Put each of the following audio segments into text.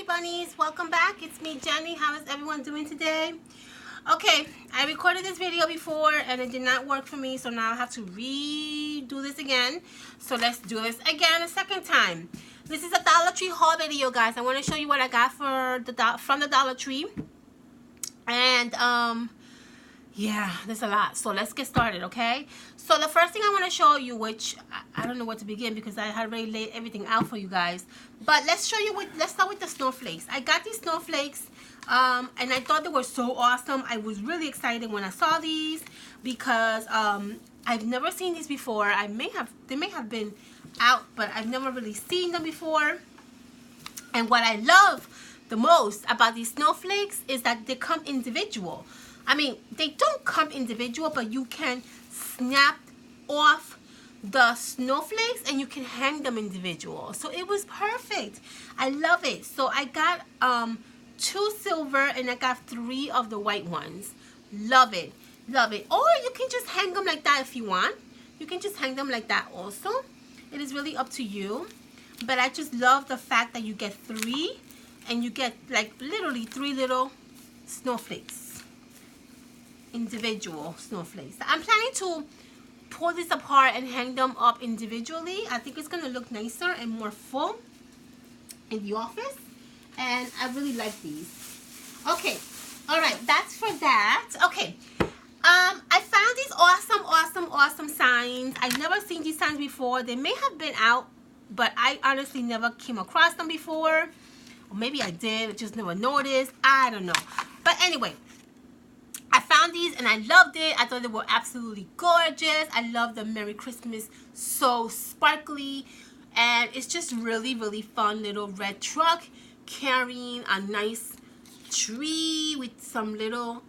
bunnies, welcome back. It's me, Jenny. How is everyone doing today? Okay, I recorded this video before and it did not work for me, so now I have to redo this again. So let's do this again a second time. This is a Dollar Tree haul video, guys. I want to show you what I got from the Dollar Tree. And yeah, there's a lot. So let's get started, okay? So the first thing I want to show you, which I don't know where to begin because I had already laid everything out for you guys. But let's show you let's start with the snowflakes. I got these snowflakes and I thought they were so awesome. I was really excited when I saw these because I've never seen these before. They may have been out, but I've never really seen them before. And what I love the most about these snowflakes is that they come individual. I mean, they don't come individual, but you can snap off the snowflakes and you can hang them individual. So it was perfect. I love it. So I got 2 silver and I got 3 of the white ones. Love it. Love it. Or you can just hang them like that if you want. You can just hang them like that also. It is really up to you. But I just love the fact that you get 3 and you get like literally 3 little snowflakes. Individual snowflakes. I'm planning to pull this apart and hang them up individually. I think it's gonna look nicer and more full in the office, and I really like these. Okay, all right, that's for that. Okay, I found these awesome signs. I've never seen these signs before. They may have been out, but I honestly never came across them before, or maybe I did, just never noticed. I don't know, but anyway, I found these and I loved it. I thought they were absolutely gorgeous. I love the Merry Christmas, so sparkly. And it's just really fun little red truck carrying a nice tree with some little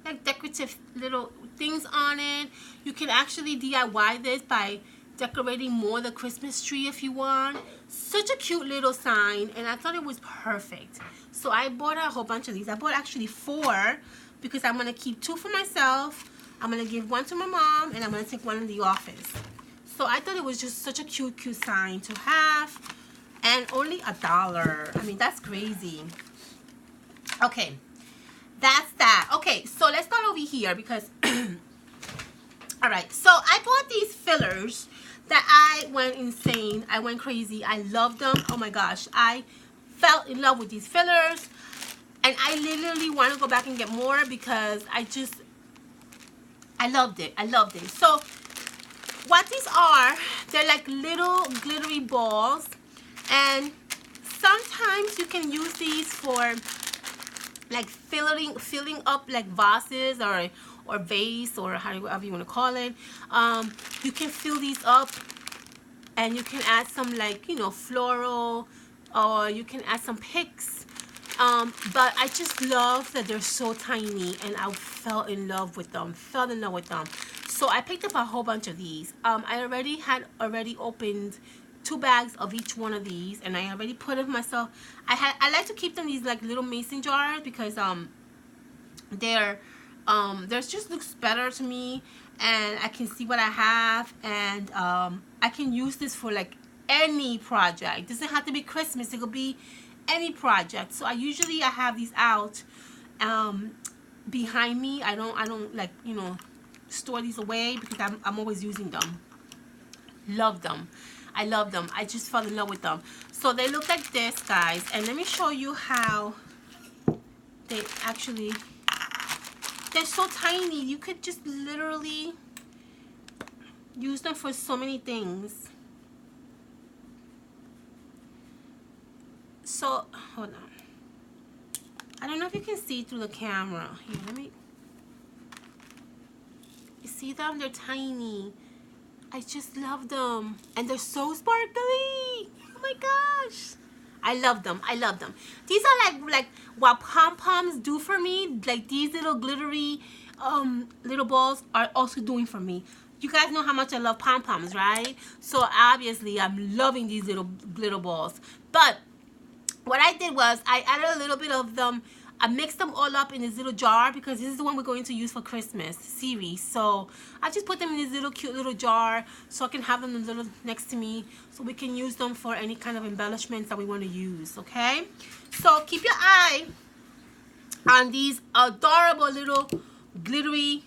like decorative little things on it. You can actually DIY this by decorating more the Christmas tree if you want. Such a cute little sign, and I thought it was perfect. So I bought a whole bunch of these. I bought actually 4 because I'm gonna keep 2 for myself. I'm gonna give 1 to my mom, and I'm gonna take 1 in the office. So I thought it was just such a cute sign to have, and only $1. I mean, that's crazy. Okay, that's that. Okay, so let's start over here because all right, so I bought these fillers that I went insane. I went crazy. I love them. Oh my gosh, I fell in love with these fillers, and I literally want to go back and get more because I loved it. I loved it. So what these are, they're like little glittery balls, and sometimes you can use these for like filling up like vases or vase, or however you want to call it. You can fill these up and you can add some, like, you know, floral, or you can add some picks. But I just love that they're so tiny, and I fell in love with them. So I picked up a whole bunch of these. I had already opened 2 bags of each one of these, and I already put it myself. I like to keep them these like little mason jars because they're just looks better to me, and I can see what I have, and I can use this for like any project. It doesn't have to be Christmas, it could be any project. So I have these out behind me. I don't like, you know, store these away because I'm always using them. Love them. I love them. I just fell in love with them. So they look like this, guys, and let me show you how they actually, they're so tiny. You could just literally use them for so many things. So, hold on. I don't know if you can see through the camera. Here, you see them? They're tiny. I just love them. And they're so sparkly. Oh my gosh. I love them. I love them. These are like what pom-poms do for me. Like these little glittery little balls are also doing for me. You guys know how much I love pom-poms, right? So obviously I'm loving these little glitter balls. But what I did was I added a little bit of them I mixed them all up in this little jar because this is the one we're going to use for Christmas series. So I just put them in this little cute little jar so I can have them a little next to me so we can use them for any kind of embellishments that we want to use, okay? So keep your eye on these adorable little glittery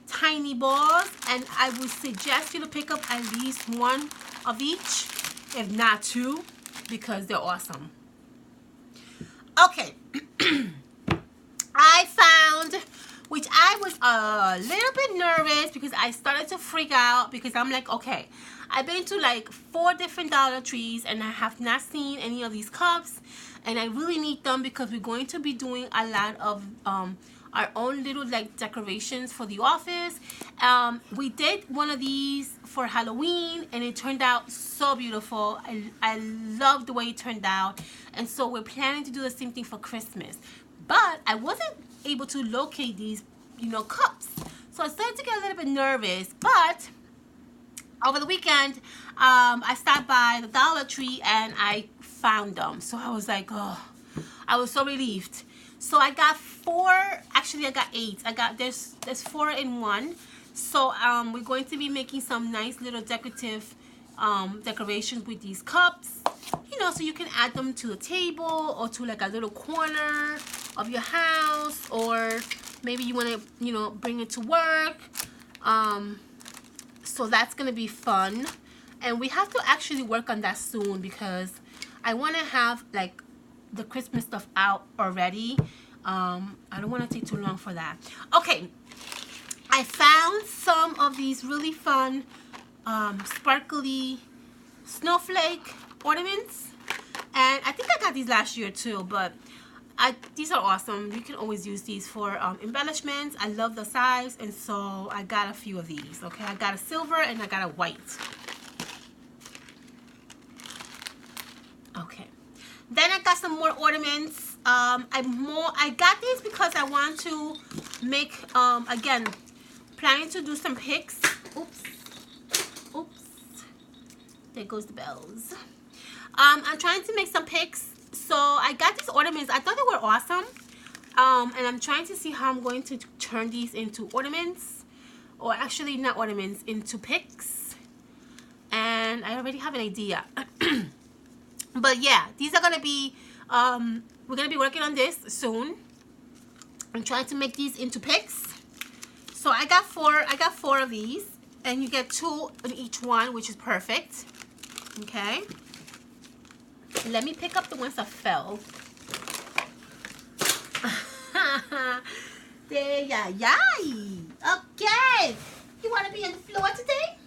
tiny balls, and I would suggest you to pick up at least one of each, if not two, because they're awesome. Okay. I found, which I was a little bit nervous because I started to freak out because I'm like, okay, I've been to like 4 different Dollar Trees and I have not seen any of these cups, and I really need them because we're going to be doing a lot of our own little like decorations for the office. We did one of these for Halloween and it turned out so beautiful. I love the way it turned out, and so we're planning to do the same thing for Christmas. But I wasn't able to locate these, you know, cups. So I started to get a little bit nervous. But over the weekend, I stopped by the Dollar Tree and I found them. So I was like, oh, I was so relieved. So I got 4, actually I got 8. There's 4 in one. So we're going to be making some nice little decorative decorations with these cups. You know, so you can add them to the table or to like a little corner of your house, or maybe you want to, you know, bring it to work. So that's gonna be fun, and we have to actually work on that soon because I want to have like the Christmas stuff out already. I don't want to take too long for that. Okay, I found some of these really fun sparkly snowflake ornaments, and I think I got these last year too, but these are awesome. You can always use these for embellishments. I love the size, and so I got a few of these. Okay, I got a silver and I got a white. Okay, then I got some more ornaments. I got these because I want to make again, planning to do some picks. Oops, there goes the bells. I'm trying to make some picks. So I got these ornaments. I thought they were awesome. And I'm trying to see how I'm going to turn these into ornaments. Or actually not ornaments, into picks. And I already have an idea. But yeah, these are going to be, we're going to be working on this soon. I'm trying to make these into picks. So I got 4 of these. And you get 2 in each one, which is perfect. Okay. Let me pick up the ones that fell. There, yeah. Okay. You want to be on the floor today?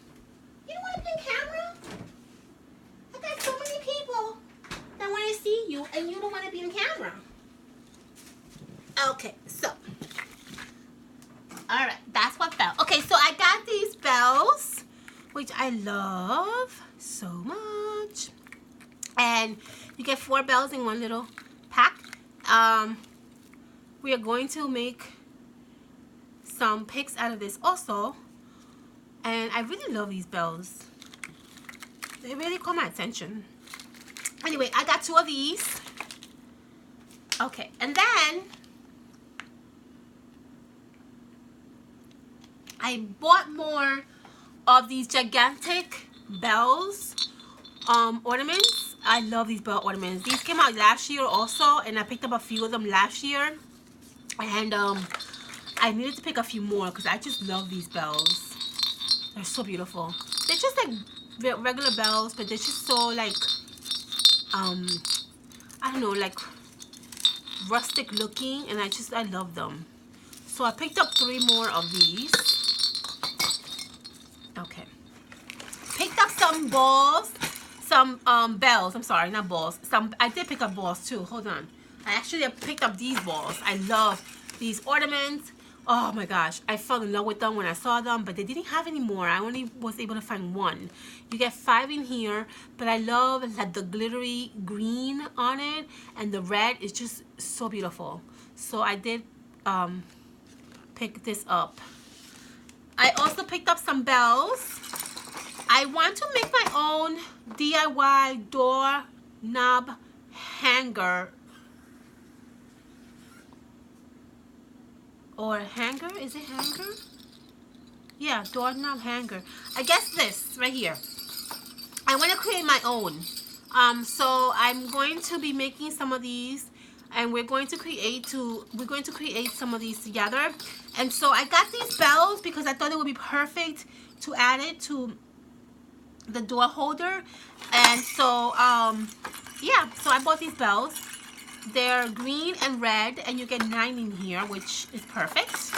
You don't want to be on camera? I got so many people that want to see you, and you don't want to be on camera. Okay, so. All right, that's what fell. Okay, so I got these bells, which I love so much. And you get 4 bells in one little pack. We are going to make some picks out of this also. And I really love these bells. They really caught my attention. Anyway, I got 2 of these. Okay, and then I bought more of these gigantic bells ornaments. I love these bell ornaments. These came out last year also, and I picked up a few of them last year. And I needed to pick a few more because I just love these bells. They're so beautiful. They're just like regular bells, but they're just so like, I don't know, like rustic looking, and I love them. So I picked up 3 more of these. Okay. Picked up some balls. Some bells. I'm sorry, not balls. I did pick up balls too. Hold on. I picked up these balls. I love these ornaments. Oh my gosh, I fell in love with them when I saw them, but they didn't have any more. I only was able to find 1. You get 5 in here, but I love that the glittery green on it and the red is just so beautiful. So I did pick this up. I also picked up some bells. I want to make my own DIY door knob hanger or hanger. Is it hanger? Yeah, doorknob hanger. I guess this right here. I want to create my own. So I'm going to be making some of these, and we're going to create some of these together. And so I got these bells because I thought it would be perfect to add it to the door holder. And so yeah, so I bought these bells. They're green and red, and you get 9 in here, which is perfect.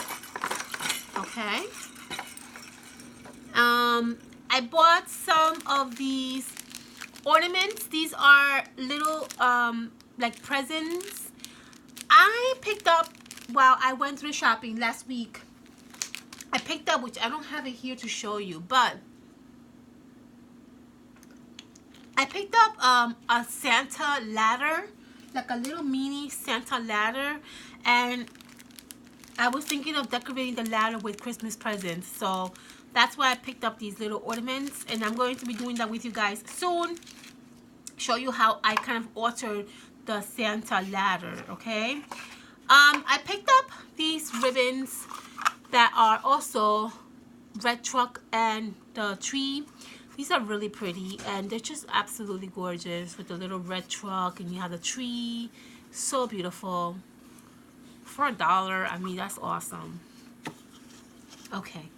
Okay. I bought some of these ornaments. These are little like presents I picked up while I went through shopping last week. I picked up, which I don't have it here to show you, but I picked up a Santa ladder, like a little mini Santa ladder, and I was thinking of decorating the ladder with Christmas presents. So that's why I picked up these little ornaments, and I'm going to be doing that with you guys soon. Show you how I kind of altered the Santa ladder, okay? I picked up these ribbons that are also red truck and the tree. These are really pretty, and they're just absolutely gorgeous with the little red truck, and you have the tree. So beautiful. For $1, I mean, that's awesome. Okay.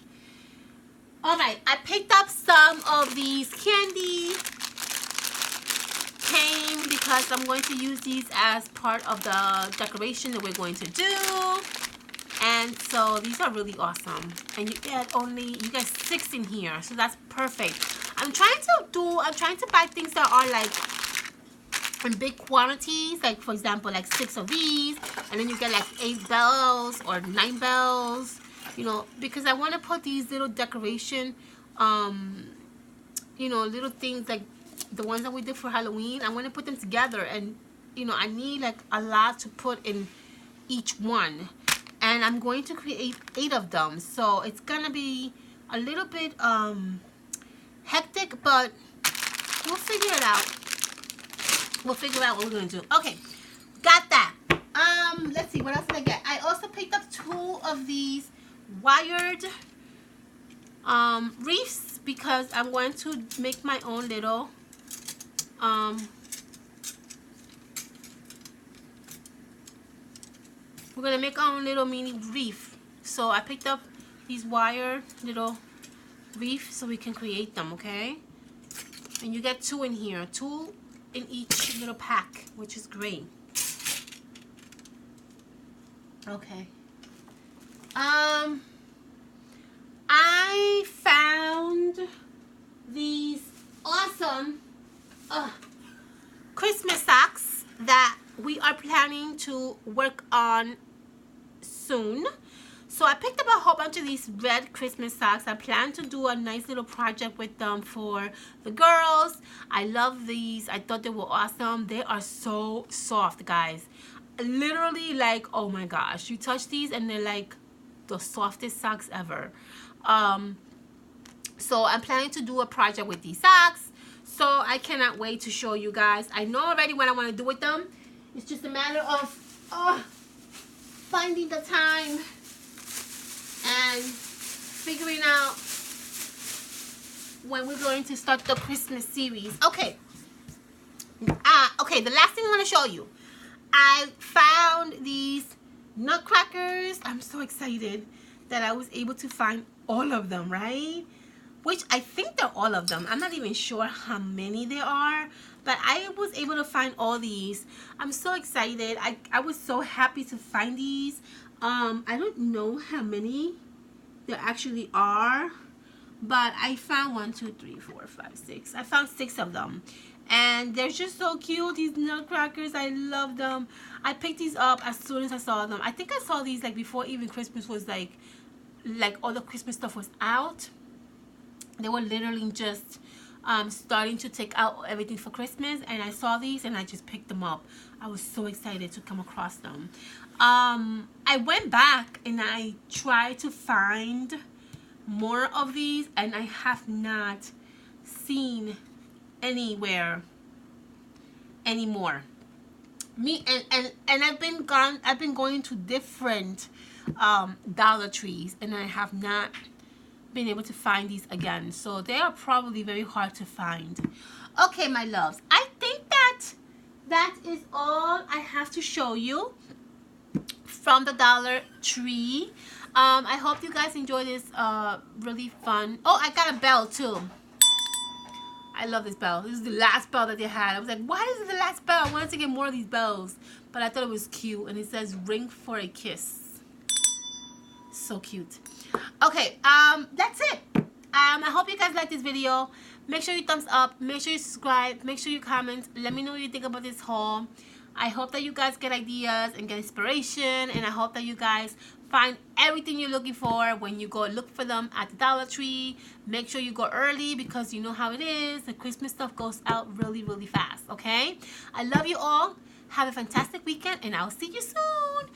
All right, I picked up some of these candy cane because I'm going to use these as part of the decoration that we're going to do. And so these are really awesome. And you get 6 in here, so that's perfect. I'm trying to buy things that are like in big quantities, like for example, like 6 of these, and then you get like 8 bells or 9 bells. You know, because I want to put these little decoration, you know, little things like the ones that we did for Halloween. I want to put them together, and you know, I need like a lot to put in each one, and I'm going to create 8 of them. So it's gonna be a little bit hectic, but we'll figure it out. We'll figure out what we're gonna do. Okay, got that. Let's see, what else did I get? I also picked up 2 of these wired wreaths because I'm going to make my own little we're gonna make our own little mini wreath. So I picked up these wire little wreaths so we can create them, okay? And you get 2 in here, 2 in each little pack, which is great. Okay. I found these awesome Christmas socks that we are planning to work on soon. So I picked up a whole bunch of these red Christmas socks. I plan to do a nice little project with them for the girls. I love these. I thought they were awesome. They are so soft, guys. Literally, like, oh my gosh, you touch these and they're like the softest socks ever. So I'm planning to do a project with these socks, so I cannot wait to show you guys. I know already what I want to do with them. It's just a matter of finding the time and figuring out when we're going to start the Christmas series. Okay. Okay, the last thing I want to show you. I found these nutcrackers. I'm so excited that I was able to find all of them, right? Which I think they're all of them. I'm not even sure how many there are, but I was able to find all these. I'm so excited. I was so happy to find these. I don't know how many there actually are, but I found 1, 2, 3, 4, 5, 6. I found 6 of them. And they're just so cute, these nutcrackers. I love them. I picked these up as soon as I saw them. I think I saw these like before even Christmas was like all the Christmas stuff was out. They were literally just starting to take out everything for Christmas, and I saw these and I just picked them up. I was so excited to come across them. I went back and I tried to find more of these, and I have not seen anywhere anymore. And I've been going to different Dollar Trees, and I have not been able to find these again. So they are probably very hard to find. Okay, my loves, I think that is all I have to show you from the Dollar Tree. I hope you guys enjoy this really fun. Oh, I got a bell too. I love this bell. This is the last bell that they had. I was like, why is it the last bell? I wanted to get more of these bells, but I thought it was cute. And it says ring for a kiss. So cute. Okay, that's it. I hope you guys like this video. Make sure you thumbs up. Make sure you subscribe. Make sure you comment. Let me know what you think about this haul. I hope that you guys get ideas and get inspiration. And I hope that you guys find everything you're looking for when you go look for them at the Dollar Tree. Make sure you go early because you know how it is. The Christmas stuff goes out really, really fast, okay? I love you all. Have a fantastic weekend, and I'll see you soon.